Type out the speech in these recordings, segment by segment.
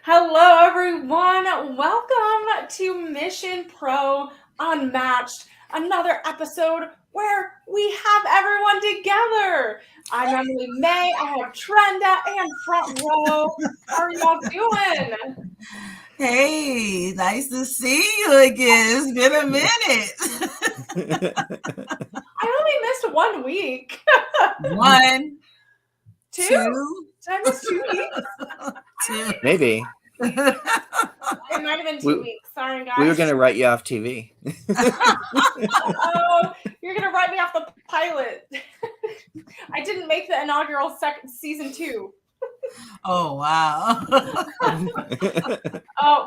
Hello, everyone. Welcome to Mission Pro Unmatched, another episode where we have everyone together. I'm Emily May. I have Trenda and Front Row. How are y'all doing? Hey, nice to see you again. It's been a minute. I only missed 1 week. One, Two? two, Did I miss 2 weeks? two. Maybe. It might have been 2 weeks. Sorry, guys. We were going to write you off TV. Oh, you're going to write me off the pilot. I didn't make the inaugural season 2. Oh, wow.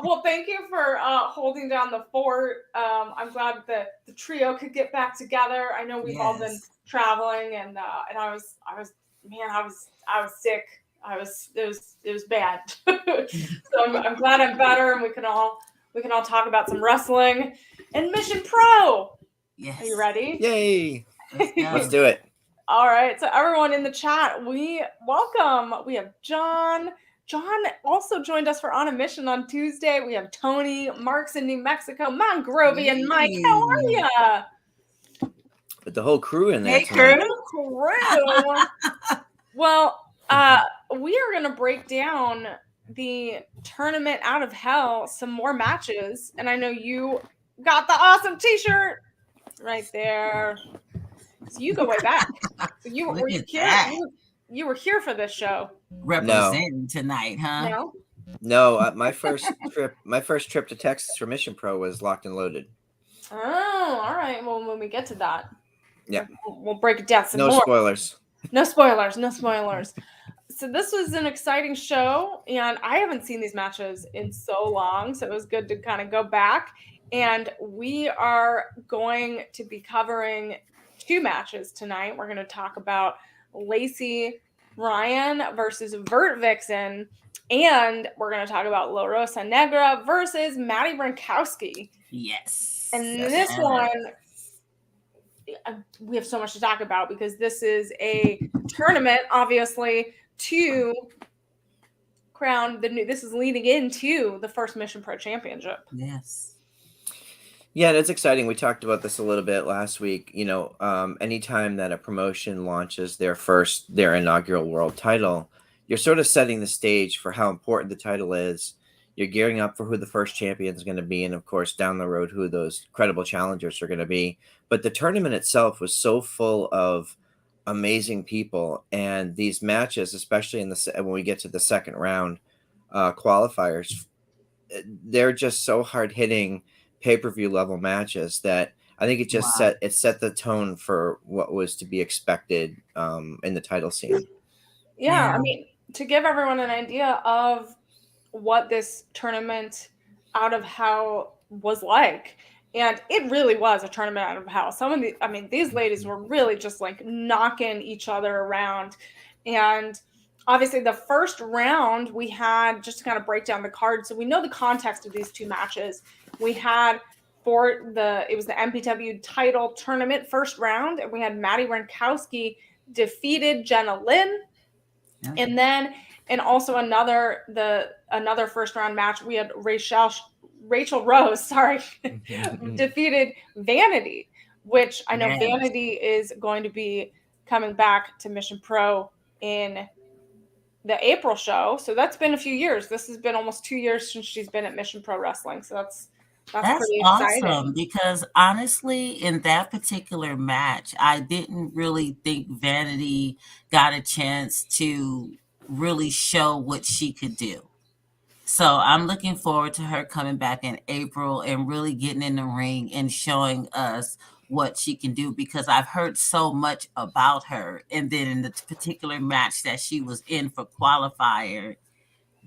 Well, thank you for holding down the fort. I'm glad that the trio could get back together. I know we've all been traveling, and I was sick. It was bad. So I'm glad I'm better, and we can all talk about some wrestling and Mission Pro. Yes. Are you ready? Yay! Let's do it. All right. So everyone in the chat, we welcome. We have John. John also joined us for On a Mission on Tuesday. We have Tony, Mark's in New Mexico, Mongrovian, and Mike. How are you? With the whole crew in there. Hey, crew. Well, we are going to break down the tournament out of hell, some more matches. And I know you got the awesome t-shirt right there. So you go way back. So you were you here? You were here for this show. Representing tonight, huh? No, my first trip to Texas for Mission Pro was locked and loaded. Oh, all right. Well, when we get to that, we'll break it down some more. No spoilers. No spoilers. So this was an exciting show, and I haven't seen these matches in so long, so it was good to kind of go back. And we are going to be covering 2 matches tonight. We're going to talk about Lacey Ryan versus Vert Vixen, and we're going to talk about La Rosa Negra versus Maddie Brankowski. Yes. And this one, we have so much to talk about because this is a tournament, obviously, to crown the new. This is leading into the first Mission Pro Championship. Yes. Yeah, that's exciting. We talked about this a little bit last week. You know, anytime that a promotion launches their inaugural world title, you're sort of setting the stage for how important the title is. You're gearing up for who the first champion is going to be, and of course, down the road, who those credible challengers are going to be. But the tournament itself was so full of amazing people, and these matches, especially when we get to the second round qualifiers, they're just so hard hitting. Pay-per-view level matches that I think it just set the tone for what was to be expected in the title scene. Yeah, I mean, to give everyone an idea of what this tournament out of hell was like, and it really was a tournament out of hell. These ladies were really just like knocking each other around, and obviously the first round we had, just to kind of break down the card so we know the context of these 2 matches. We had it was the MPW title tournament first round, and we had Maddie Brankowski defeated Jenna Lynn. Okay. And also another first round match, we had Rachel Rose, defeated Vanity, which I know Vanity is going to be coming back to Mission Pro in the April show. So that's been a few years. This has been almost 2 years since she's been at Mission Pro Wrestling. So that's pretty exciting. Awesome, because honestly, in that particular match, I didn't really think Vanity got a chance to really show what she could do. So I'm looking forward to her coming back in April and really getting in the ring and showing us what she can do, because I've heard so much about her. And then in the particular match that she was in for qualifier,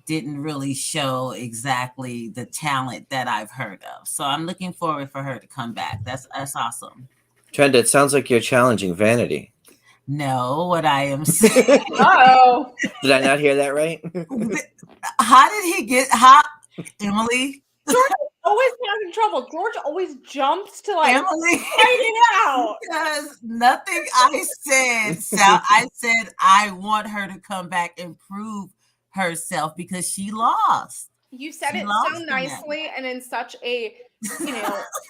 didn't really show exactly the talent that I've heard of. So I'm looking forward for her to come back. That's awesome. Trenda, it sounds like you're challenging Vanity. No, what I am saying. Oh, did I not hear that right? How did he get hot, Emily? George always gets in trouble. George always jumps to Emily fight it out. Because nothing I said. I said I want her to come back and prove herself because she lost. You said She it so lost in that. nicely and in such a,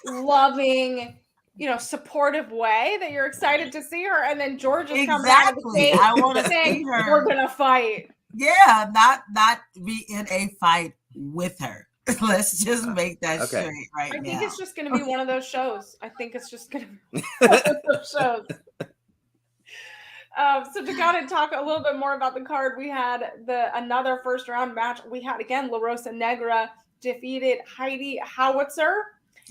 loving, supportive way that you're excited to see her. And then George is coming out of the Exactly. gate I want to saying, see we're her. going to fight. Yeah, not be in a fight with her. Let's just make that Okay. straight right I think now. it's just going to be one of those shows. I think it's just going to be one of those shows. So to kind of talk a little bit more about the card, we had another first round match. We had again La Rosa Negra defeated Heidi Howitzer,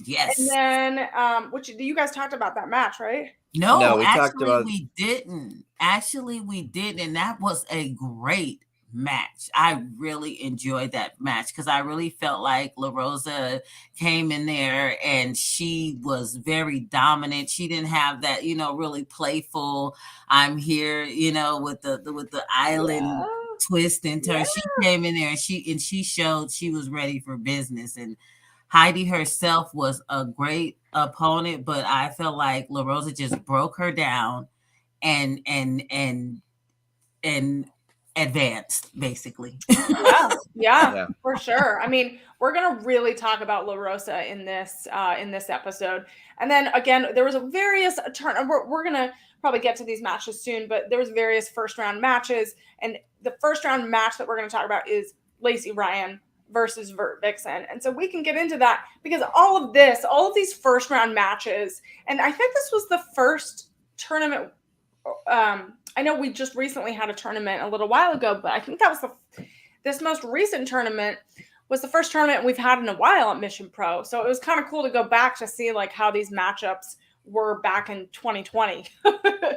Yes. and then which you guys talked about that match, right? No, we talked actually about. we didn't. Actually, we didn't, and that was a great match. I really enjoyed that match because I really felt like La Rosa came in there and she was very dominant. She didn't have that, really playful. I'm here, with the island twist and turn. Yeah. She came in there and she showed she was ready for business. And Heidi herself was a great opponent, but I felt like La Rosa just broke her down and advanced, basically. Yeah, for sure. I mean, we're gonna really talk about La Rosa in this episode, and then again, there was a various turn. We're gonna probably get to these matches soon, but there was various first round matches, and the first round match that we're gonna talk about is Lacey Ryan versus Vert Vixen, and so we can get into that because all of these first round matches, and I think this was the first tournament. I know we just recently had a tournament a little while ago, but I think that was this most recent tournament was the first tournament we've had in a while at Mission Pro. So it was kind of cool to go back to see like how these matchups were back in 2020.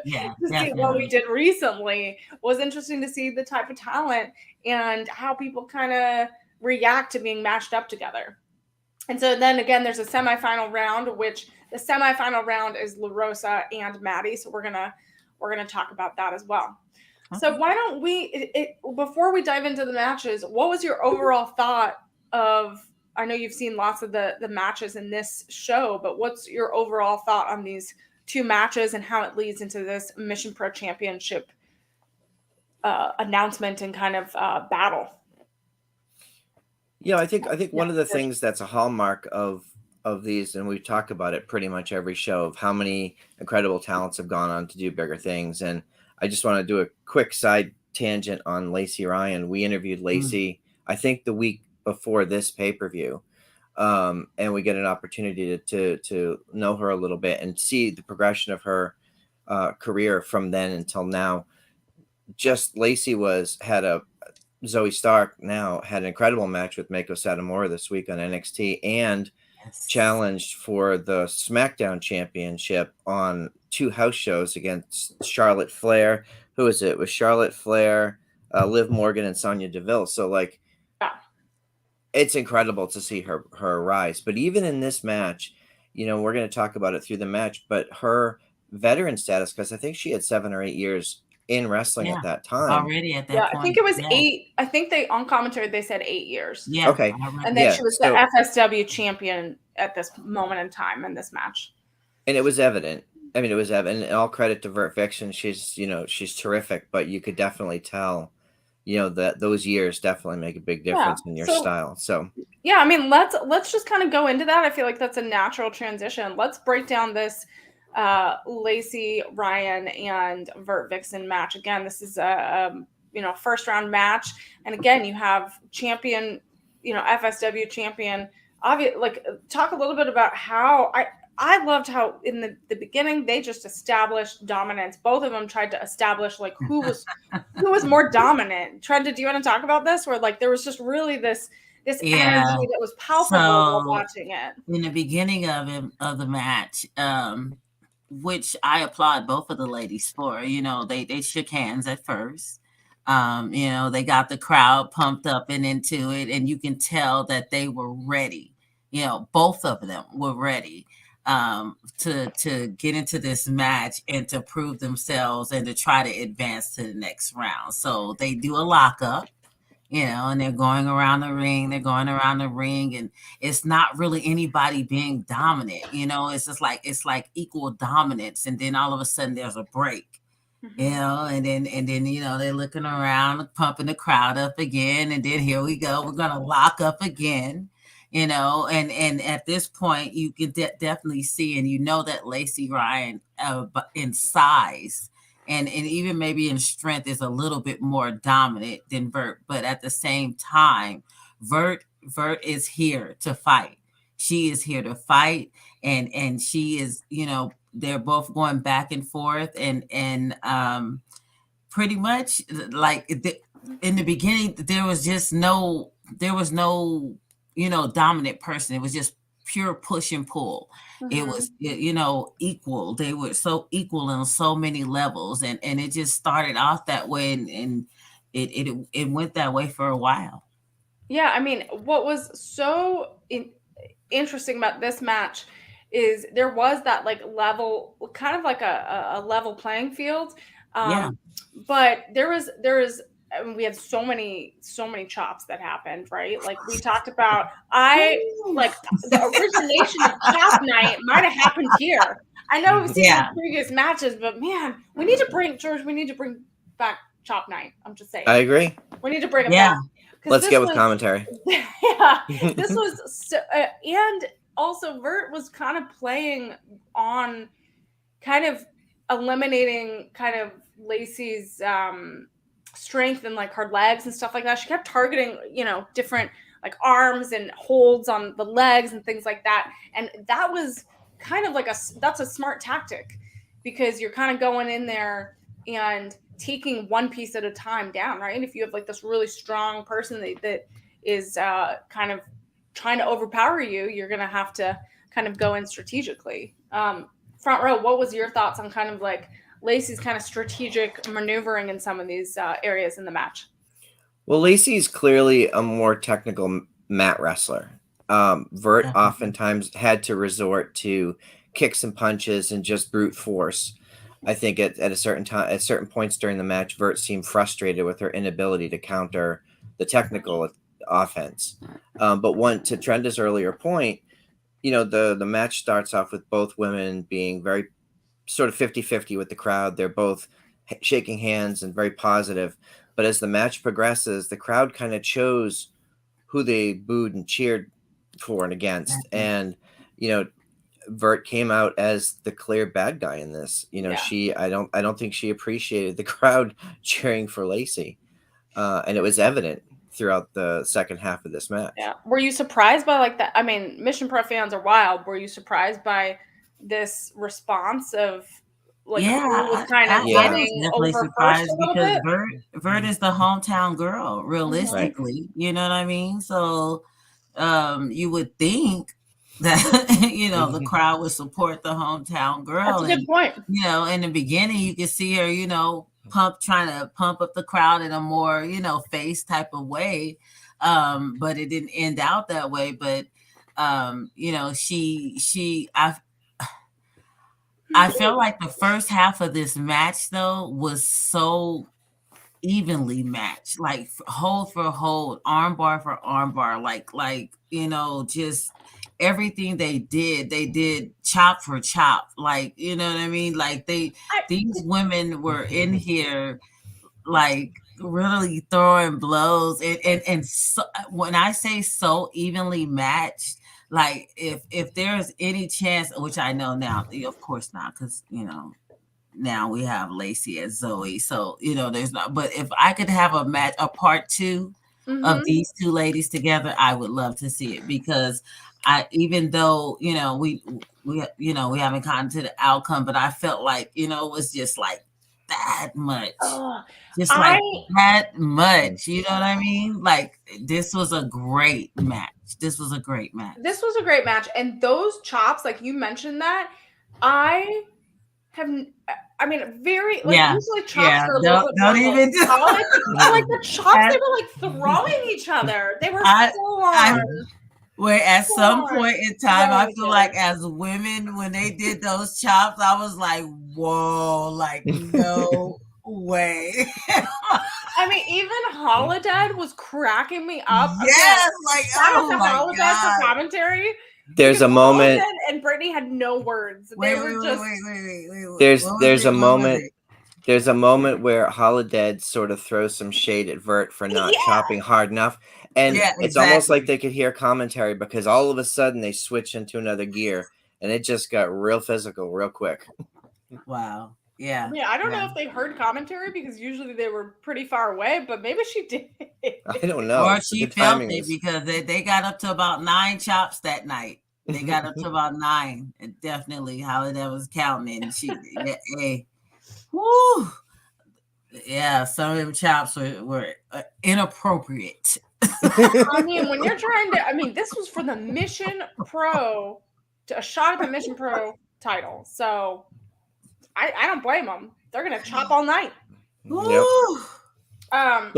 Yeah, to see what we did recently was interesting to see the type of talent and how people kind of react to being matched up together. And so then again, there's a semifinal round, which the semifinal round is La Rosa and Maddie. So we're gonna talk about that as well. Okay. So why don't we, before we dive into the matches, what was your overall thought of, I know you've seen lots of the matches in this show, but what's your overall thought on these two matches and how it leads into this Mission Pro Championship announcement and kind of battle? Yeah, I think one of the things that's a hallmark of these, and we talk about it pretty much every show, of how many incredible talents have gone on to do bigger things. And I just want to do a quick side tangent on Lacey Ryan. We interviewed Lacey, I think the week before this pay-per-view. And we get an opportunity to know her a little bit and see the progression of her career from then until now. Just Lacey had a Zoe Stark now had an incredible match with Meiko Satomura this week on NXT and challenged for the SmackDown Championship on 2 house shows against Charlotte Flair. Who is it? It was Charlotte Flair, Liv Morgan, and Sonya Deville. So like, it's incredible to see her rise. But even in this match, we're going to talk about it through the match, but her veteran status, because I think she had 7 or 8 years in wrestling at that time. Already at that point. I think it was 8. I think they on commentary they said 8 years. Yeah. Okay. And then she was the FSW champion at this moment in time in this match. And it was evident. I mean, it was evident. And all credit to Vert Vixen. She's terrific, but you could definitely tell, that those years definitely make a big difference in your style. So yeah, I mean, let's just kind of go into that. I feel like that's a natural transition. Let's break down this Lacey Ryan and Vert Vixen match. Again, this is a first round match, and again you have champion, FSW champion. Talk a little bit about how I loved how in the beginning they just established dominance. Both of them tried to establish like who was more dominant. Do you want to talk about this? Where like there was just really this energy that was palpable while watching it. In the beginning of the match, which I applaud both of the ladies for. They shook hands at first. They got the crowd pumped up and into it, and you can tell that they were ready. Both of them were ready to get into this match and to prove themselves and to try to advance to the next round. So they do a lockup. And they're going around the ring, and it's not really anybody being dominant. It's just like, it's like equal dominance. And then all of a sudden there's a break, And then they're looking around, pumping the crowd up again, and then here we go, we're gonna lock up again, and at this point you can definitely see, and that Lacey Ryan, in size and even maybe in strength, is a little bit more dominant than Vert, but at the same time, Vert is here to fight. She is here to fight, and she is, they're both going back and forth, and pretty much, like, in the beginning there was no dominant person. It was just pure push and pull. It was equal. They were so equal on so many levels, and it just started off that way, and it went that way for a while. Yeah, I mean, what was so interesting about this match is there was that like level, kind of like a level playing field. Yeah. But there was I mean, we had so many chops that happened, right? Like we talked about, like the origination of Chop Night might have happened here. I know we've seen in previous matches, but man, we need to bring back Chop Night. I'm just saying. I agree. We need to bring it back. Let's get with commentary. Yeah, this was so, and also Vert was kind of playing on kind of eliminating kind of Lacey's strength and like her legs and stuff like that. She kept targeting, different like arms and holds on the legs and things like that. And that was kind of like that's a smart tactic, because you're kind of going in there and taking one piece at a time down, right? And if you have like this really strong person that is kind of trying to overpower you, you're going to have to kind of go in strategically. Front row, what was your thoughts on kind of like Lacey's kind of strategic maneuvering in some of these areas in the match? Well, Lacey's clearly a more technical mat wrestler. Vert oftentimes had to resort to kicks and punches and just brute force. I think at a certain time, at certain points during the match, Vert seemed frustrated with her inability to counter the technical offense. But to Trenda's earlier point, the match starts off with both women being very sort of 50-50 with the crowd. They're both shaking hands and very positive. But as the match progresses, the crowd kind of chose who they booed and cheered for and against. And, Vert came out as the clear bad guy in this. I don't think she appreciated the crowd cheering for Lacey. And it was evident throughout the second half of this match. Yeah. Were you surprised by like that? I mean, Mission Pro fans are wild. Were you surprised by this response of like who was kind of getting over first a little bit? Vert is the hometown girl, realistically. Right. You know what I mean? So you would think that the crowd would support the hometown girl. That's a good point. In the beginning you could see her, trying to pump up the crowd in a more, face type of way. But it didn't end out that way. But I felt like the first half of this match though was so evenly matched, like hold for hold, armbar for armbar, like just everything they did chop for chop, like you know what I mean, like these women were in here like really throwing blows, and so, when I say so evenly matched, like if there's any chance, which I know now, of course not, because now we have Lacey as Zoe, so there's not. But if I could have a part two of these two ladies together, I would love to see it, because even though we haven't gotten to the outcome, but I felt like it was just like that much, that much. You know what I mean? Like this was a great match. This was a great match, and those chops, like you mentioned that, very like usually chops are a little bit don't even do like the chops, they were like throwing each other. They were so on. Where at some point in time, I feel like as women, when they did those chops, I was like, whoa, like no way. I mean, even Holodead was cracking me up. Yes, like oh my Holodead God. For commentary. There's a moment, and Brittany had no words. They were just. There's a moment. There's a moment where Holodead sort of throws some shade at Vert for not Yeah. chopping hard enough, and Yeah, it's almost like exactly. they could hear commentary because all of a sudden they switch into another gear, and it just got real physical real quick. Wow. I Yeah. mean, I don't Yeah. know if they heard commentary because usually they were pretty far away, but maybe she did. I don't know, Or but she the felt timing it was. because they got up to about 9 chops that night. They got up to about 9. And definitely Holiday was counting. And she, yeah, hey, whoo. Yeah, some of them chops were inappropriate. I mean, when you're trying to, I mean, this was for the Mission Pro, a shot at the Mission Pro title. So I don't blame them. They're gonna chop all night. Yep. Woo. Um,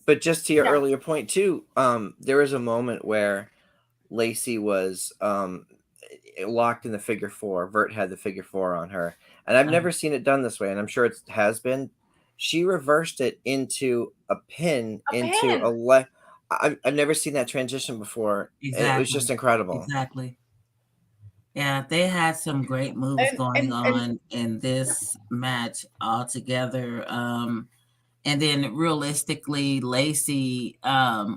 But just to your yeah, earlier point too, there was a moment where Lacey was locked in the figure four. Vert had the figure four on her, and I've never seen it done this way, and I'm sure it has been. She reversed it into a pin a into a pin. le. I've never seen that transition before. It was just Exactly. incredible. Exactly. Yeah, they had some great moves going And on in this match altogether. And then realistically, Lacey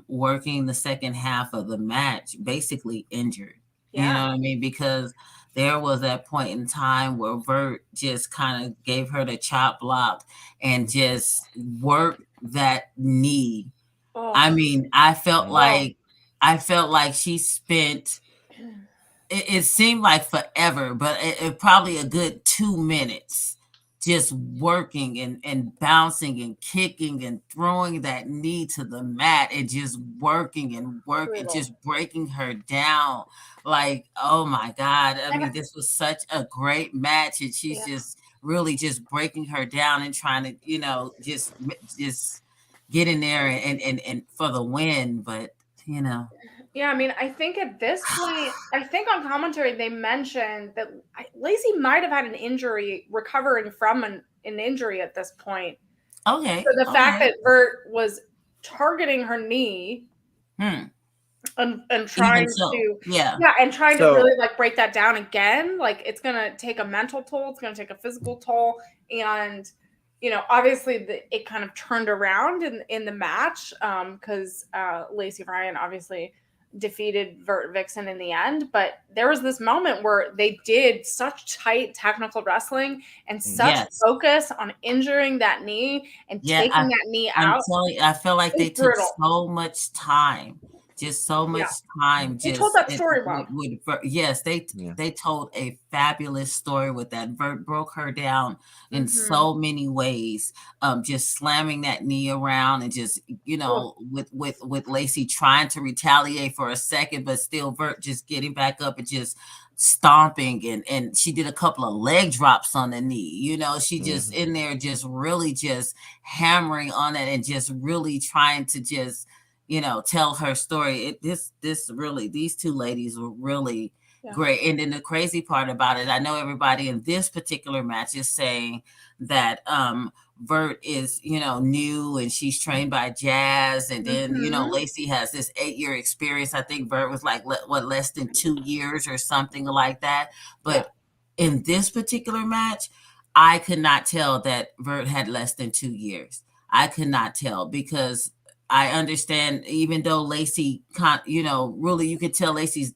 working the second half of the match basically injured. You know yeah, what I mean? Because there was that point in time where Vert just kind of gave her the chop block and just worked that knee. I oh, mean, oh, I felt like she spent it seemed like forever, but it probably a good 2 minutes just working and bouncing and kicking and throwing that knee to the mat and just working and working, brutal. just breaking her down. Like, oh my God. I And mean, this was such a great match, and she's yeah, just really just breaking her down and trying to, just get in there and for the win. But you know. yeah. I mean, I think at this point, I think on commentary they mentioned that Lacey might have had an injury, recovering from an injury at this point. Okay, So the fact okay. that Vert was targeting her knee Hmm. and Even trying so, to, yeah. yeah, and trying to So really like break that down again, like it's gonna take a mental toll, it's gonna take a physical toll, and obviously it kind of turned around in the match, because Lacey Ryan obviously defeated Vert Vixen in the end, but there was this moment where they did such tight technical wrestling and such Yes. focus on injuring that knee and Yeah, taking that knee I'm out. telling you, I feel like It was they took brutal. so much time, just so Yeah, much time, they told just that story well. yes, yeah. they told a fabulous story with that. Vert broke her down in Hmm. so many ways, just slamming that knee around and just Oh, with Lacey trying to retaliate for a second, but still Vert just getting back up and just stomping, and she did a couple of leg drops on the knee. She just Hmm. in there just really just hammering on it and just really trying to just tell her story. This really, these two ladies were really yeah. great. And then the crazy part about it, I know everybody in this particular match is saying that Vert is new and she's trained by Jazz, and then Mhm. Lacey has this 8-year experience. I think Vert was like less than 2 years or something like that. Yeah. But in this particular match, I could not tell that Vert had less than 2 years. I could not tell because I understand, even though Lacey, really you could tell Lacey's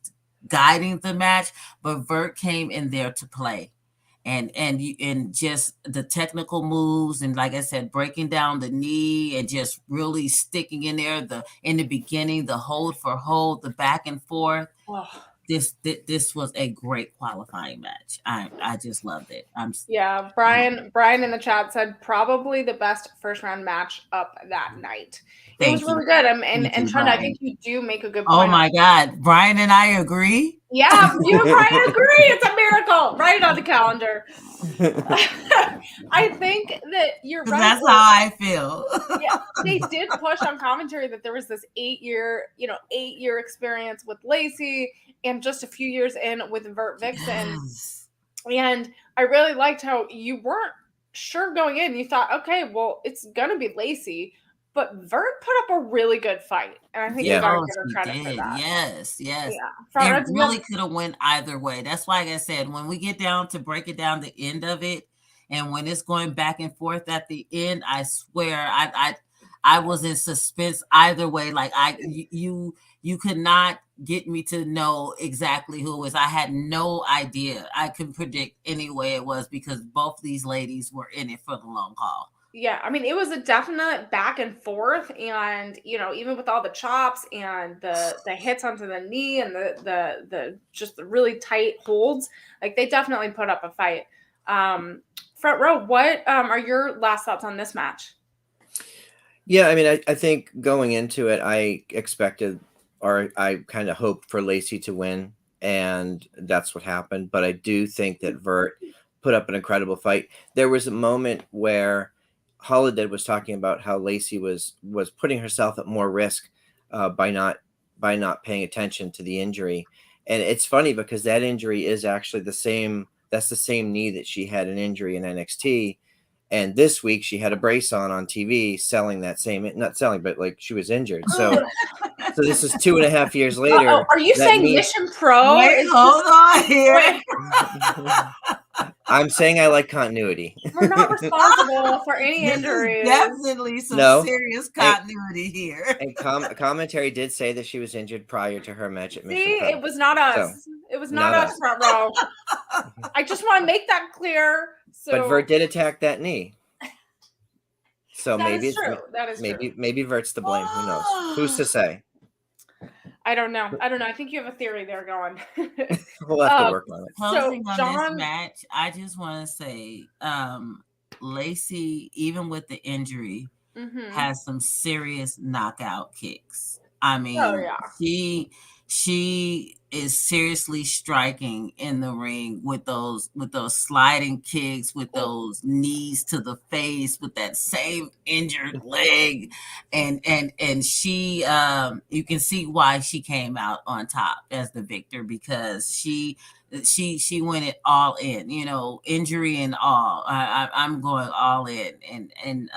guiding the match, but Vert came in there to play. And just the technical moves, and like I said, breaking down the knee and just really sticking in there, in the beginning, the hold for hold, the back and forth. Oh, This was a great qualifying match. I just loved it. yeah. Yeah. Brian in the chat said probably the best first round match up that night. It was Thank you. really good. And Thank and you, Trent, I Brian. think you do make a good Oh point on. my God. Brian and I agree. Yeah, you and Brian agree. It's a miracle. Write it on the calendar. I think that you're Because right. that's how I feel. Yeah, they did push on commentary that there was this 8-year experience with Lacey and just a few years in with Vert Vixen. Yes. And I really liked how you weren't sure going in. You thought, okay, well, it's gonna be Lacey, but Vert put up a really good fight, and I think we Yeah. gotta Oh, give her she credit for did. that. Yes, yes. Yeah, It front row. really could have went either way. That's why, like I said, when we get down to break it down the end of it, And when it's going back and forth at the end, I swear I was in suspense either way. Like you could not get me to know exactly who it was. I had no idea. I could predict any way it was because both these ladies were in it for the long haul. Yeah, I mean, it was a definite back and forth, and even with all the chops and the hits onto the knee and the just the really tight holds, like they definitely put up a fight. Front row, what are your last thoughts on this match? Yeah, I mean, I think going into it, I expected, or I kind of hoped for Lacey to win, and that's what happened. But I do think that Vert put up an incredible fight. There was a moment where Holiday was talking about how Lacey was putting herself at more risk by not paying attention to the injury, and it's funny because that injury is actually the same. That's the same knee that she had an injury in NXT. And this week she had a brace on TV selling that same, not selling, but like she was injured. So this is 2.5 years later. Are you saying Mission Pro? Wait, hold on here. I'm saying I like continuity. We're not responsible for any injuries. Definitely some serious continuity here. And commentary did say that she was injured prior to her match at Mission Pro. It was not us. It was not us, front row. I just want to make that clear. So. But Vert did attack that knee. So that maybe is true. That is true. Maybe Vert's to blame. Who knows? Who's to say? I don't know. I think you have a theory there going. We'll have to work on it. Closing on this match, I just want to say Lacey, even with the injury, has some serious knockout kicks. I mean, she is seriously striking in the ring with those sliding kicks, with those knees to the face, with that same injured leg, and she you can see why she came out on top as the victor, because she went it all in, injury and all. I'm going all in, and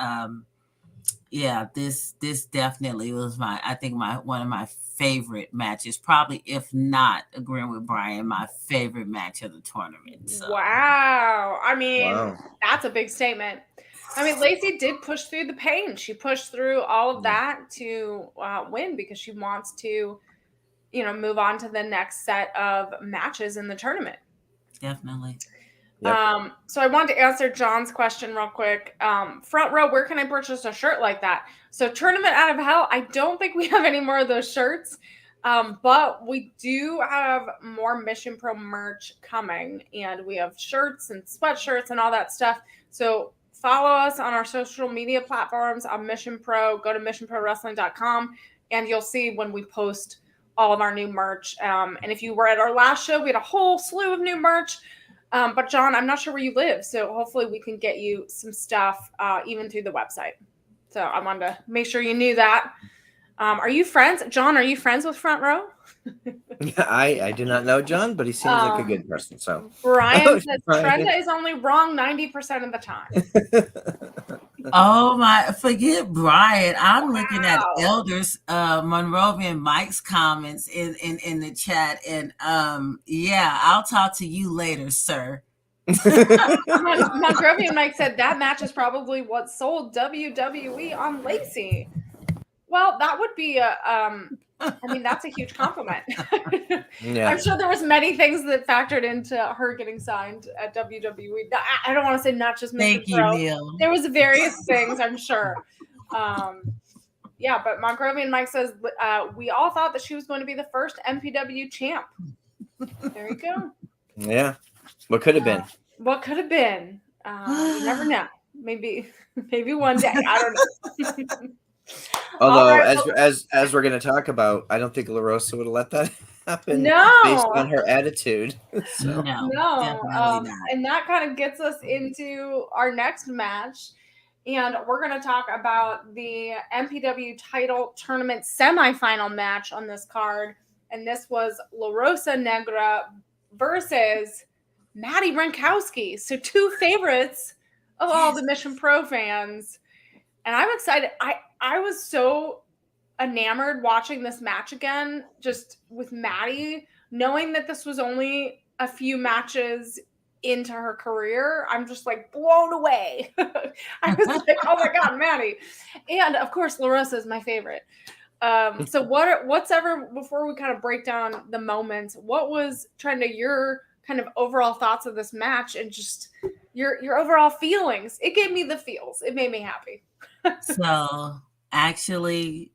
yeah, this definitely was one of my favorite matches, probably, if not, agreeing with Brian, my favorite match of the tournament. So. Wow. I mean, that's a big statement. I mean, Lacey did push through the pain. She pushed through all of that to win, because she wants to, move on to the next set of matches in the tournament. Definitely. Yep. So I wanted to answer John's question real quick. Front row, where can I purchase a shirt like that? So Tournament Out of Hell, I don't think we have any more of those shirts, but we do have more Mission Pro merch coming, and we have shirts and sweatshirts and all that stuff. So follow us on our social media platforms on Mission Pro. Go to missionprowrestling.com, and you'll see when we post all of our new merch. And if you were at our last show, we had a whole slew of new merch. But John, I'm not sure where you live, so hopefully we can get you some stuff even through the website. So I wanted to make sure you knew that. Are you friends? John, are you friends with Front Row? I do not know John, but he seems like a good person. So Brian says Trenda is only wrong 90% of the time. Oh my, forget Brian. I'm looking at Elders Monrovian Mike's comments in the chat, and yeah, I'll talk to you later, sir. Monrovian Mike said that match is probably what sold WWE on Lacey. Well, that would be that's a huge compliment. Yeah. I'm sure there was many things that factored into her getting signed at WWE. I don't want to say not just Mission Pro. Thank you, Neil. There was various things, I'm sure. Yeah, but Monrovian Mike says we all thought that she was going to be the first MPW champ. There you go. Yeah. What could have been? What could have been? You never know. Maybe one day. I don't know. Although, as we're going to talk about, I don't think La Rosa would have let that happen. No, based on her attitude. So. No. And that kind of gets us into our next match, and we're going to talk about the MPW title tournament semifinal match on this card, and this was La Rosa Negra versus Maddie Brankowski. So two favorites of all the Mission Pro fans. And I'm excited. I was so enamored watching this match again, just with Maddie, knowing that this was only a few matches into her career. I'm just like blown away. I was like, oh my God, Maddie. And of course, LaRosa is my favorite. So what's ever, before we kind of break down the moments, what was trying to your kind of overall thoughts of this match and just your overall feelings? It gave me the feels. It made me happy. So actually,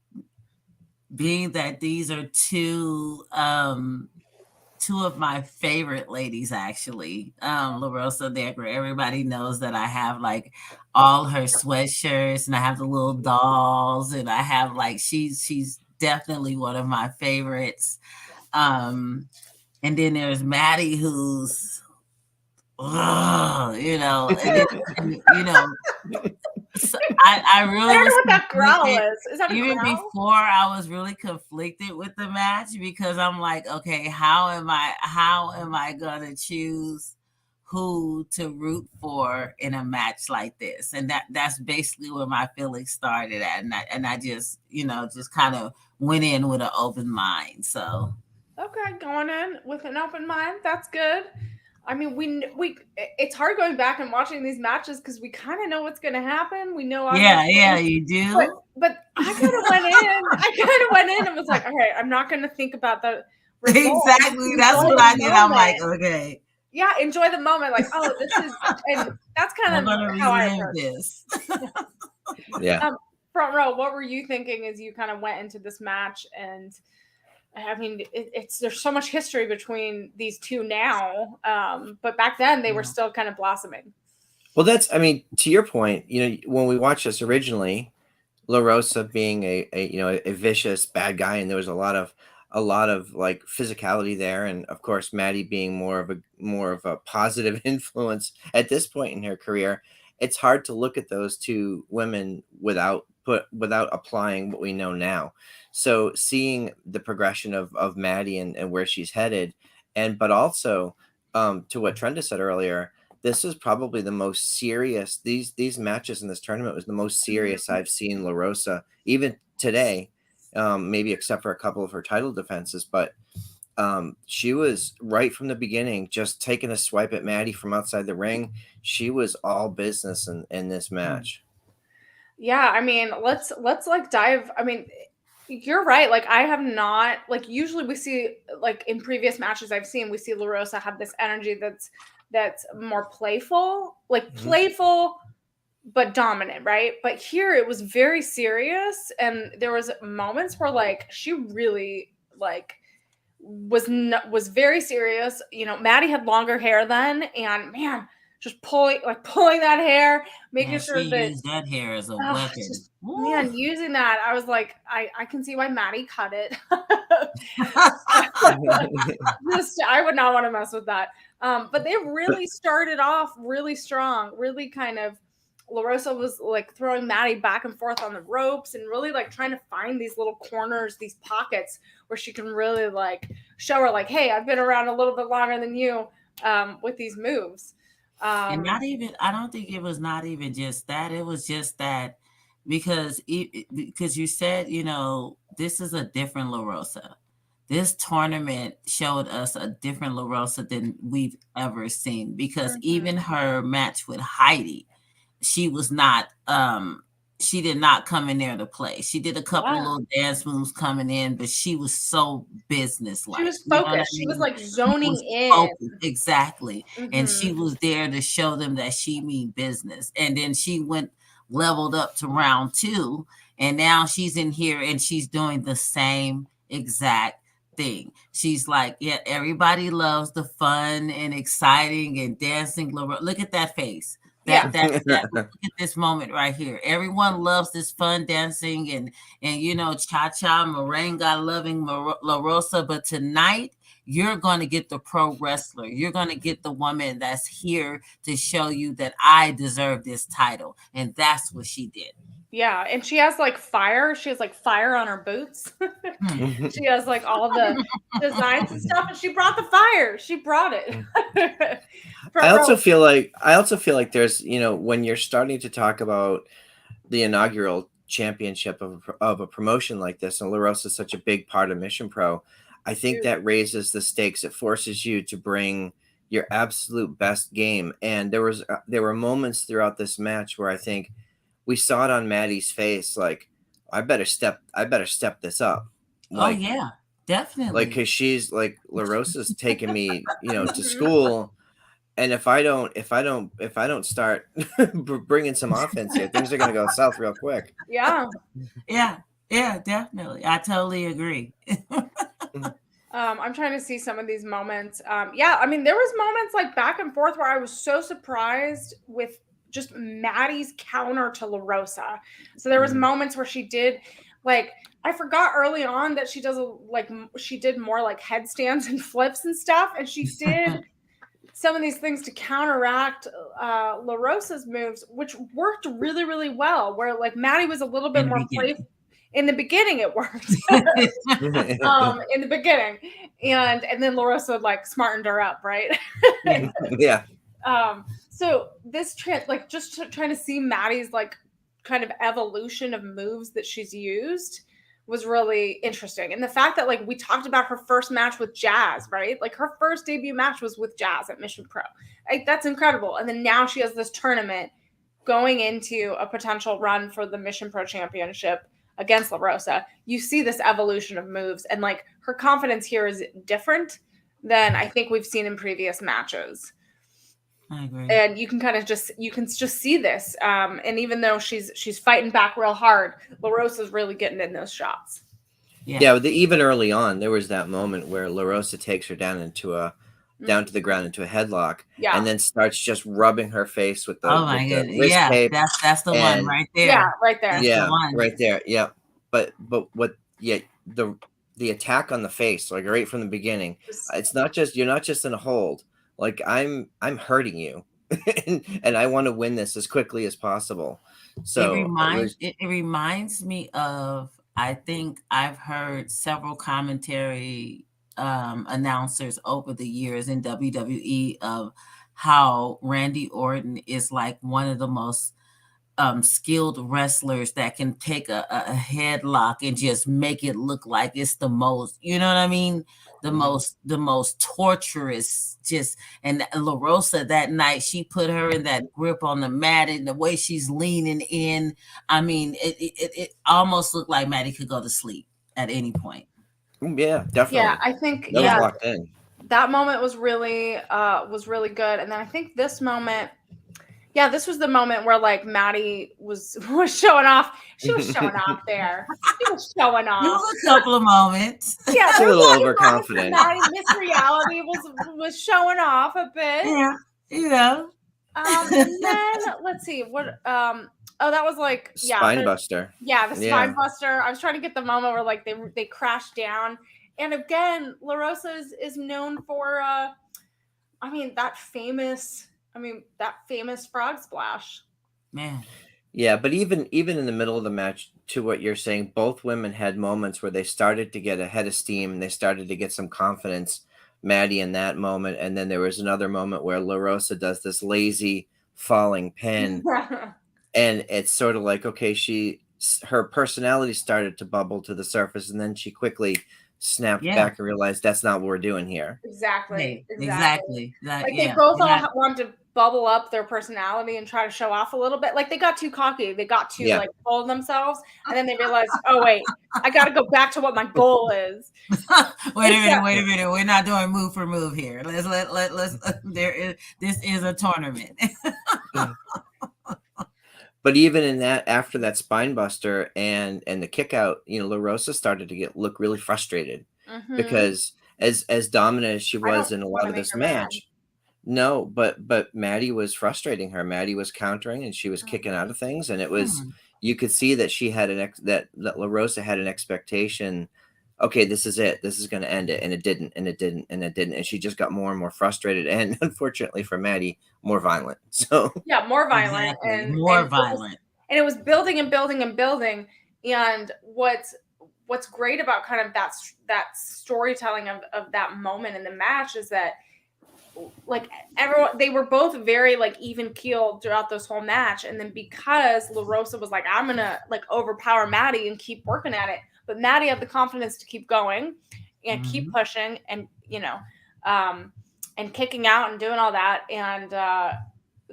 being that these are two of my favorite ladies, actually, LaRosa Decker. Everybody knows that I have like all her sweatshirts, and I have the little dolls, and I have like she's definitely one of my favorites. And then there's Maddie, who's you know, you know, so I really I don't know was what that growl conflicted. is. Is that a Even growl? before, I was really conflicted with the match because I'm like, okay, how am I gonna choose who to root for in a match like this? And that's basically where my feelings started at, and I just just kind of went in with an open mind. So Okay, going in with an open mind. That's good. I mean, it's hard going back and watching these matches because we kind of know what's going to happen. We know yeah, obviously, you do. but I kind of went in. I kind of went in and was like, okay, I'm not going to think about the result. Exactly. That's Enjoy what the I did. I'm like, moment. okay, Yeah, enjoy the moment. Like, oh, this is, and that's I'm kind of gonna how I relive approach. this. Yeah. Front row, what were you thinking as you kind of went into this match? And I mean, there's so much history between these two now, but back then they were still kind of blossoming. Well, I mean, to your point, when we watched this originally, LaRosa being a vicious bad guy, and there was a lot of like physicality there, and of course Maddie being more of a positive influence at this point in her career. It's hard to look at those two women without applying what we know now. So seeing the progression of Maddie and where she's headed, but also to what Trenda said earlier, this is probably the most serious. These matches in this tournament was the most serious I've seen LaRosa even today, maybe except for a couple of her title defenses. But she was right from the beginning just taking a swipe at Maddie from outside the ring. She was all business in this match. Yeah, I mean, let's like dive. I mean, you're right. Like I have not, like, usually we see, like in previous matches I've seen, we see LaRosa have this energy that's more playful, like Mhm. playful but dominant, right? But here it was very serious, and there was moments where like she really like was very serious. You know, Maddie had longer hair then, and man, just pulling that hair, making And she sure that used that hair as a weapon. just Woo. man, using that, I was like, I can see why Maddie cut it. Just I would not want to mess with that. But they really started off really strong, really kind of. LaRosa was like throwing Maddie back and forth on the ropes and really like trying to find these little corners, these pockets where she can really like show her like, hey, I've been around a little bit longer than you with these moves. And not even, I don't think it was not even just that. It was just that because you said, this is a different LaRosa. This tournament showed us a different LaRosa than we've ever seen because even her match with Heidi, she was not she did not come in there to play. She did a couple of little dance moves coming in, but she was so She businesslike. was You know what I focused. She was mean? like She zoning was in. focused, exactly. And she was there to show them that she mean business. And then she leveled up to round 2, and now she's in here and she's doing the same exact thing. She's like, yeah, everybody loves the fun and exciting and dancing. Look at that face. Yeah. Look at this moment right here. Everyone loves this fun dancing and cha-cha merengue loving La Rosa. But tonight you're going to get the pro wrestler. You're going to get the woman that's here to show you that I deserve this title. And that's what she did. Yeah, and she has like fire. She has like fire on her boots. She has like all the designs and stuff, and she brought the fire. She brought it. I also feel like there's, when you're starting to talk about the inaugural championship of a promotion like this, and LaRosa is such a big part of Mission Pro, I think that raises the stakes. It forces you to bring your absolute best game. And there were moments throughout this match where I think we saw it on Maddie's face, like I better step this up, Oh like yeah, definitely. because she's like La Rosa's taking me, to school, and if I don't start bringing some offense here, things are gonna go south real quick. Yeah. Yeah, yeah, definitely. I totally agree. I'm trying to see some of these moments. Yeah, I mean, there was moments like back and forth where I was so surprised with just Maddie's counter to La Rosa. So there was moments where she did like I forgot early on that she does she did more like headstands and flips and stuff, and she did some of these things to counteract La Rosa's moves, which worked really, really well. Where like Maddie was a little bit In the more playful. beginning. In the beginning, it worked. In the beginning, and then La Rosa like smartened her up, right? Yeah. So this like just trying to see Maddie's like kind of evolution of moves that she's used was really interesting. And the fact that like we talked about her first match with Jazz, right? Like her first debut match was with Jazz at Mission Pro. Like that's incredible. And then now she has this tournament going into a potential run for the Mission Pro Championship against La Rosa. You see this evolution of moves, and like her confidence here is different than I think we've seen in previous matches. I agree. And you can just see this. And even though she's fighting back real hard, La Rosa's really getting in those shots. Yeah, even early on, there was that moment where La Rosa takes her down to the ground into a headlock, and then starts just rubbing her face with the wrist tape. That's the one right there. Yeah, right there. That's Yeah, the one. right there. Yeah, but what? Yeah, the attack on the face, like right from the beginning, it's not just you're not just in a hold. Like I'm hurting you, and I want to win this as quickly as possible. So it reminds me of, I think I've heard several commentary announcers over the years in WWE of how Randy Orton is like one of the most skilled wrestlers that can take a headlock and just make it look like it's the most, you know what I mean? The most torturous, just. And La Rosa that night, she put her in that grip on the mat, and the way she's leaning in, I mean, it almost looked like Maddie could go to sleep at any point. Yeah, definitely. Yeah, I think that was locked in. That moment was really good. And then I think this moment, yeah, this was the moment where like Maddie was showing off. She was showing off there. She was showing off. There was a couple of moments. Yeah, a little overconfident. Maddie, Miss Reality was showing off a bit. Yeah, you know. And then let's see what. Oh, that was like Spine buster. Yeah, the spine buster. I was trying to get the moment where like they crashed down, and again, La Rosa is known for. That famous frog splash. Man. Yeah, but even in the middle of the match, to what you're saying, both women had moments where they started to get a head of steam and they started to get some confidence. Maddie in that moment, and then there was another moment where La Rosa does this lazy falling pin, and it's sort of like, okay, her personality started to bubble to the surface, and then she quickly snapped back and realized that's not what we're doing here. Exactly. Like they both all wanted to bubble up their personality and try to show off a little bit. Like they got too cocky. They got too like full of themselves, and then they realized, oh wait, I got to go back to what my goal is. Wait a minute. We're not doing move for move here. Let's this is a tournament. But even in that, after that spine buster and the kick out, La Rosa started to look really frustrated because as dominant as she was in a lot of this match, no, but Maddie was frustrating her. Maddie was countering and she was kicking out of things, and it was you could see that she had that La Rosa had an expectation. Okay, this is it. This is going to end it, and it didn't, and she just got more and more frustrated, and unfortunately for Maddie, more violent. So yeah, more violent and more violent, and it was building and building and building. And what's great about kind of that storytelling of that moment in the match is that like everyone, they were both very like even keeled throughout this whole match, and then because La Rosa was like, I'm gonna like overpower Maddie and keep working at it. But Maddie had the confidence to keep going and keep pushing, and and kicking out and doing all that, and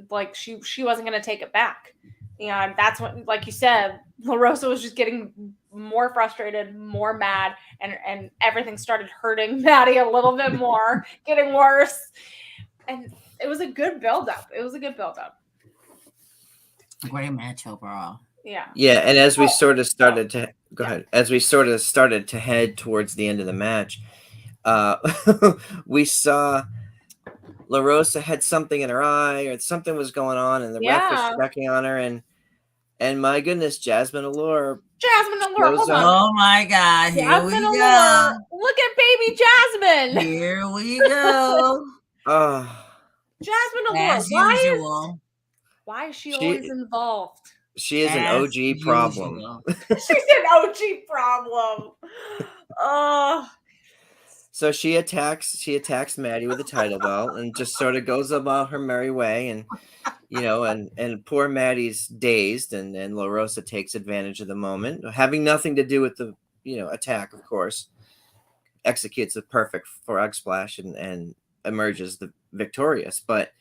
like she wasn't going to take it back. And that's when, like you said, La Rosa was just getting more frustrated, more mad, and everything started hurting Maddie a little bit more, getting worse. And it was a good build-up. It was a good build-up. Great match overall. Yeah. Yeah, and as we sort of started to go ahead, as we sort of started to head towards the end of the match, we saw La Rosa had something in her eye, or something was going on, and the ref was checking on her, and my goodness, Jasmine Allure. Hold on. Oh my God! Here Jasmine we Allure. go. Look at baby Jasmine. Here we go. Jasmine Allure. As usual. Why is she always involved? She is an OG problem. She's an OG problem. So she attacks Maddie with a title belt and just sort of goes about her merry way, and and poor Maddie's dazed, and La Rosa takes advantage of the moment, having nothing to do with the attack, of course. Executes a perfect frog splash and emerges the victorious. But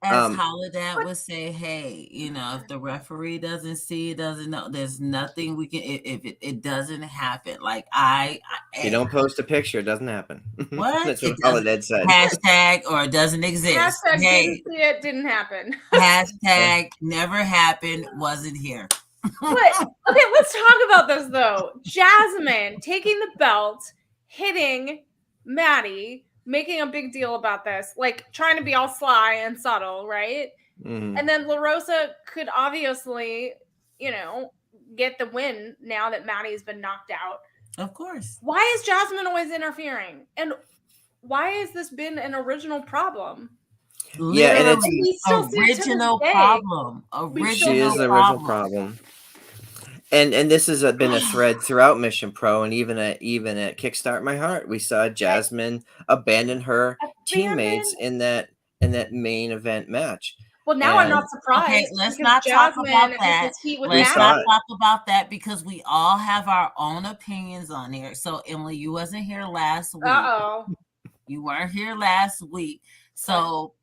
as Holiday would say, hey, if the referee doesn't see, doesn't know, there's nothing we can. If it doesn't happen, like if you don't post a picture, it doesn't happen. What? That's what Holiday said. Hashtag or it doesn't exist. Hashtag didn't see it, didn't happen. Hashtag never happened, wasn't here. But okay, let's talk about this though. Jasmine taking the belt, hitting Maddie, making a big deal about this, like trying to be all sly and subtle, right? Mm-hmm. And then La Rosa could obviously, get the win now that Maddie's been knocked out. Of course. Why is Jasmine always interfering? And why has this been an original problem? Yeah, and it's original problem. She is the original problem. And this has been a thread throughout Mission Pro, and even at Kickstart My Heart, we saw Jasmine abandon her teammates in that main event match. Well, now I'm not surprised. Okay, let's not talk about that. Let's not talk about that because we all have our own opinions on here. So, Emily, you wasn't here last week. You weren't here last week. So,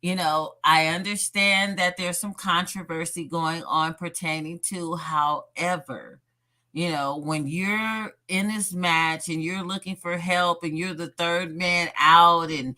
I understand that there's some controversy going on pertaining to, however, when you're in this match and you're looking for help and you're the third man out and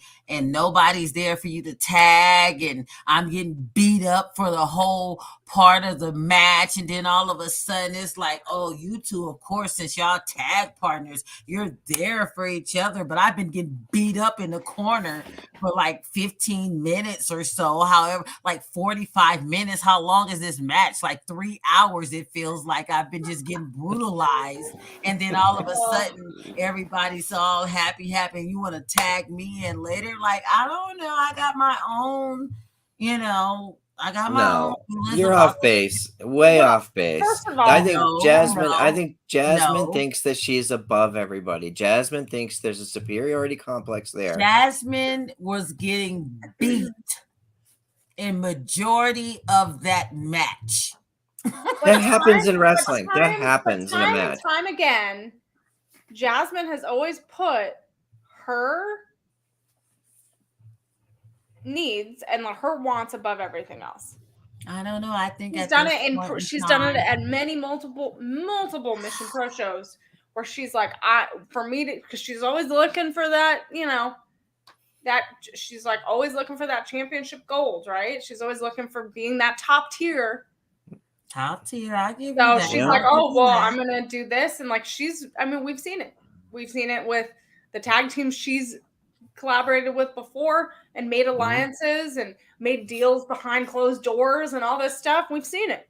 nobody's there for you to tag, and I'm getting beat up for the whole part of the match, and then all of a sudden it's like, oh, you two, of course, since y'all tag partners, you're there for each other, but I've been getting beat up in the corner for like 15 minutes or so, however, like 45 minutes. How long is this match? Like 3 hours. It feels like I've been just getting brutalized, and then all of a sudden everybody's all happy, and you want to tag me in later. Like, I don't know, I got my own, I got my own. You're off base, way off base. First of all, I think Jasmine thinks that she's above everybody. Jasmine thinks there's a superiority complex there. Jasmine was getting beat in majority of that match. That happens in wrestling. That happens in a match. Time again, Jasmine has always put her needs and her wants above everything else. I don't know. I think she's done it she's done it at many multiple Mission Pro shows where she's like, because she's always looking for that, that she's like always looking for that championship gold, right? She's always looking for being that top tier. I give you that. So she's like, oh, well, I'm going to do this. And like, we've seen it. We've seen it with the tag teams she's collaborated with before and made alliances and made deals behind closed doors and all this stuff. We've seen it.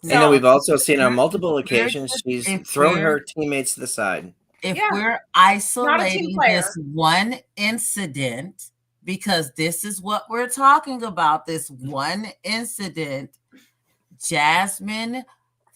And we've also seen on multiple occasions she's thrown her teammates to the side. If we're isolating this one incident, because this is what we're talking about, this one incident, Jasmine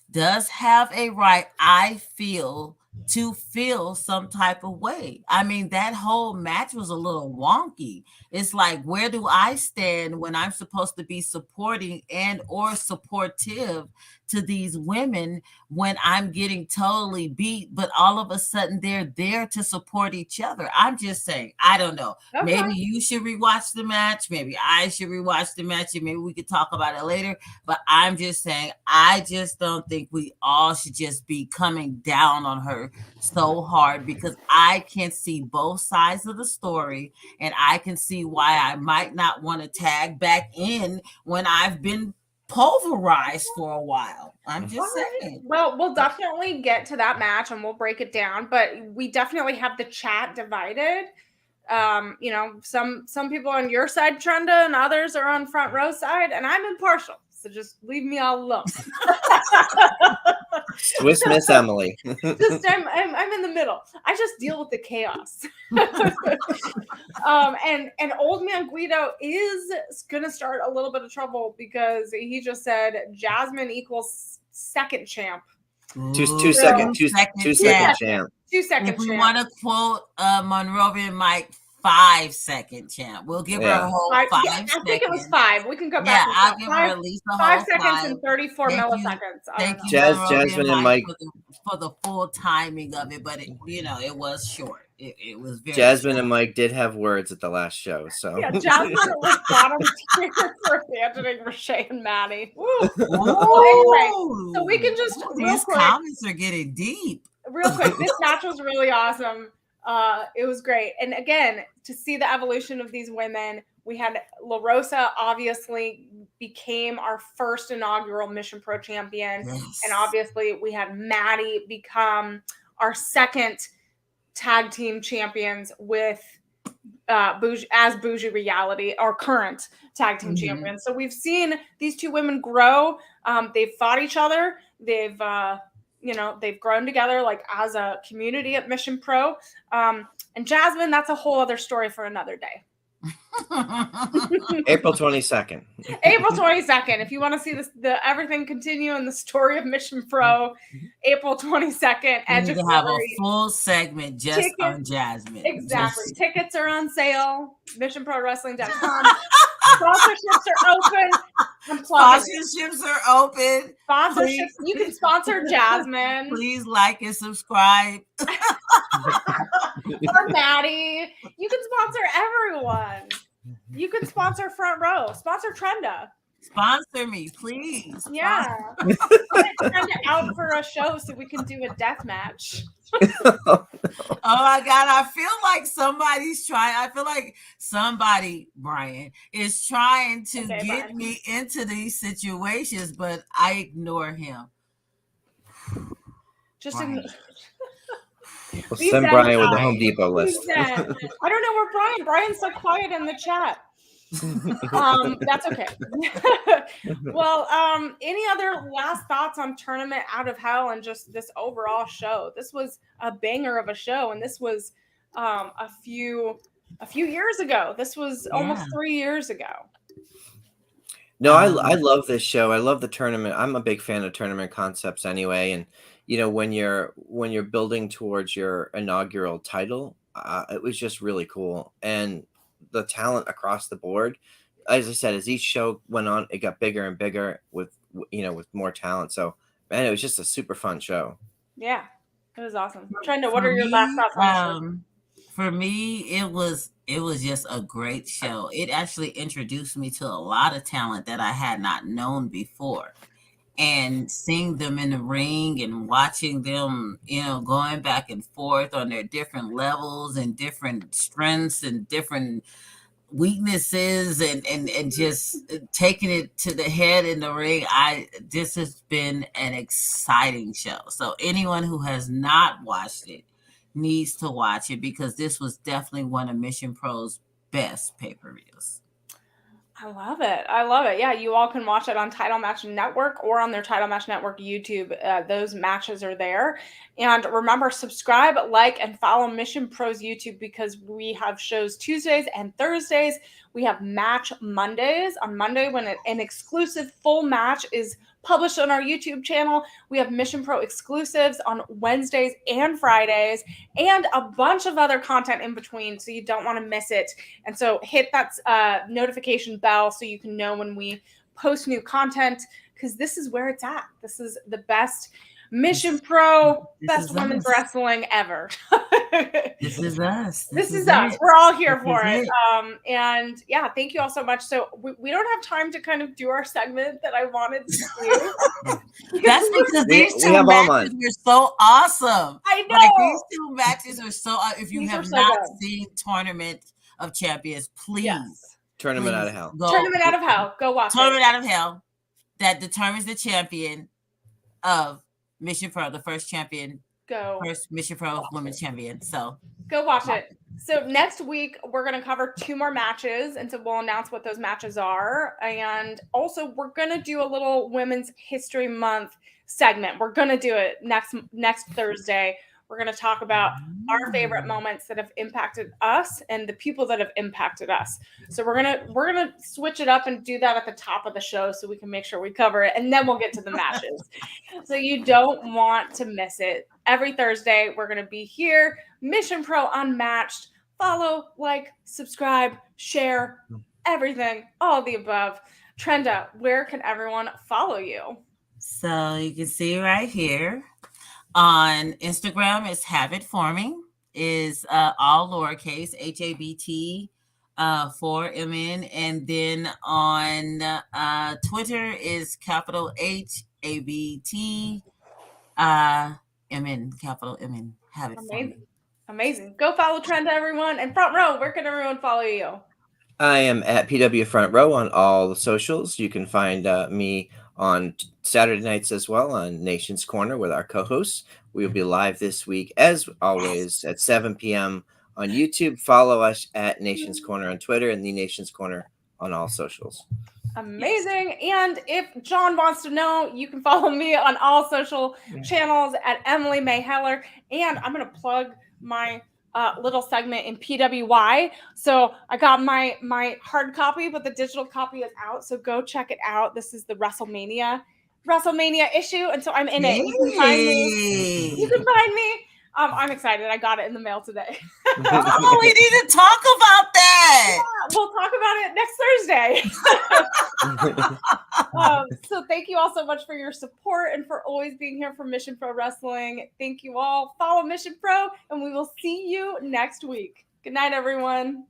does have a right, I feel, to feel some type of way. I mean, that whole match was a little wonky. It's like, where do I stand when I'm supposed to be supporting and or supportive to these women when I'm getting totally beat, but all of a sudden they're there to support each other. I'm just saying, I don't know. Okay. Maybe you should rewatch the match. Maybe I should rewatch the match, and maybe we could talk about it later. But I'm just saying, I just don't think we all should just be coming down on her so hard, because I can see both sides of the story, and I can see why I might not want to tag back in when I've been pulverized for a while. I'm just saying. Well, we'll definitely get to that match and we'll break it down, but we definitely have the chat divided. You know, some people on your side, Trenda, and others are on Front Row side, and I'm impartial. So just leave me all alone. Swiss Miss Emily. Just I'm in the middle. I just deal with the chaos. And Old Man Guido is gonna start a little bit of trouble because he just said Jasmine equals second champ. Two second champ. 2 second If we champ. want to quote Monrovian Mike, 5-second champ. We'll give her a whole 5 seconds. I think it was 5. We can go back. Yeah, I'll give her at least a whole 5 seconds and 34 milliseconds. Thank you, Jasmine and Mike, for the full timing of it, but it was short. It was very Jasmine short. and Mike did have words at the last show, so yeah, Jasmine was bottom tier for abandoning Rashay and Maddie. Well, anyway, so we can just these comments are getting deep. Real quick, this match was really awesome. It was great, and again, to see the evolution of these women, we had La Rosa obviously became our first inaugural Mission Pro champion, and obviously we had Maddie become our second tag team champions with Bougie Reality, our current tag team champions. So we've seen these two women grow. They've fought each other. They've grown together like as a community at Mission Pro. And Jasmine, that's a whole other story for another day. April 22nd. April 22nd. If you want to see the everything continue in the story of Mission Pro, April 22nd. We need to have a full segment just on Jasmine. Exactly. Tickets are on sale. MissionProWrestling.com. Sponsorships are open. Sponsorships are open. Sponsorships. You can sponsor Jasmine. Please like and subscribe. Or Maddie. You can sponsor everyone. You can sponsor Front Row. Sponsor Trenda. Sponsor me, please. Yeah. Get Trenda out for a show so we can do a death match. Oh my God, I feel like somebody's trying. I feel like somebody, Brian, is trying to get me into these situations, but I ignore him. Just ignore. We'll send Brian with the Home Depot list. I don't know where Brian's so quiet in the chat. That's okay. Well, any other last thoughts on Tournament Out of Hell and just this overall show? This was a banger of a show, and this was a few years ago. This was almost 3 years ago. No, I love this show. I love the tournament. I'm a big fan of tournament concepts anyway, and when you're building towards your inaugural title, it was just really cool. And the talent across the board, as I said, as each show went on, it got bigger and bigger with more talent. So, man, it was just a super fun show. Yeah, it was awesome. Trenda, what are your last thoughts on this? For me, it was just a great show. It actually introduced me to a lot of talent that I had not known before. And seeing them in the ring and watching them, going back and forth on their different levels and different strengths and different weaknesses and just taking it to the head in the ring. This has been an exciting show. So anyone who has not watched it needs to watch it, because this was definitely one of Mission Pro's best pay-per-views. I love it. Yeah, you all can watch it on Title Match Network or on their Title Match Network YouTube. Those matches are there. And remember, subscribe, like, and follow Mission Pro's YouTube, because we have shows Tuesdays and Thursdays. We have Match Mondays. On Monday, when an exclusive full match is published on our YouTube channel, we have Mission Pro exclusives on Wednesdays and Fridays, and a bunch of other content in between, so you don't want to miss it. And so hit that notification bell so you can know when we post new content, because this is where it's at. This is the best Mission Pro, best women's wrestling ever. This is us. This is us. We're all here for it. it. And yeah, thank you all so much. So we don't have time to kind of do our segment that I wanted to do. That's because these two matches were so awesome. I know. Like, these two matches are so. If you have not seen Tournament of Champions, please. Tournament Out of Hell. Tournament Out of Hell. Go watch Tournament Out of Hell. That determines the champion of Mission Pro, the first champion. First Mission Pro women's champion. So go watch it. So next week we're going to cover 2 more matches, and so we'll announce what those matches are. And also we're going to do a little Women's History Month segment. We're going to do it next Thursday. We're going to talk about our favorite moments that have impacted us and the people that have impacted us. So we're gonna switch it up and do that at the top of the show so we can make sure we cover it, and then we'll get to the matches. So you don't want to miss it. Every Thursday we're going to be here. Mission Pro Unmatched. Follow, like, subscribe, share, everything, all of the above. Trenda, where can everyone follow you? So you can see right here. On Instagram, it's Habit Forming, is all lowercase, HABT, 4MN. And then on Twitter is capital HABT, MN, capital MN, Habit Forming. Amazing. Go follow Trenda, everyone. And Front Row, where can everyone follow you? I am at PW Front Row on all the socials. You can find me on Saturday nights as well on Nation's Corner with our co-hosts. We will be live this week, as always, at 7 p.m. on YouTube. Follow us at Nation's Corner on Twitter and The Nation's Corner on all socials. Amazing. And if John wants to know, you can follow me on all social channels at Emily May Heller. And I'm going to plug my little segment in PWY. So I got my hard copy, but the digital copy is out. So go check it out. This is the WrestleMania issue, and so I'm in it. You can find me. You can find me. I'm excited. I got it in the mail today. Oh, we need to talk about that. Yeah, we'll talk about it next Thursday. So thank you all so much for your support and for always being here for Mission Pro Wrestling. Thank you all. Follow Mission Pro, and we will see you next week. Good night, everyone.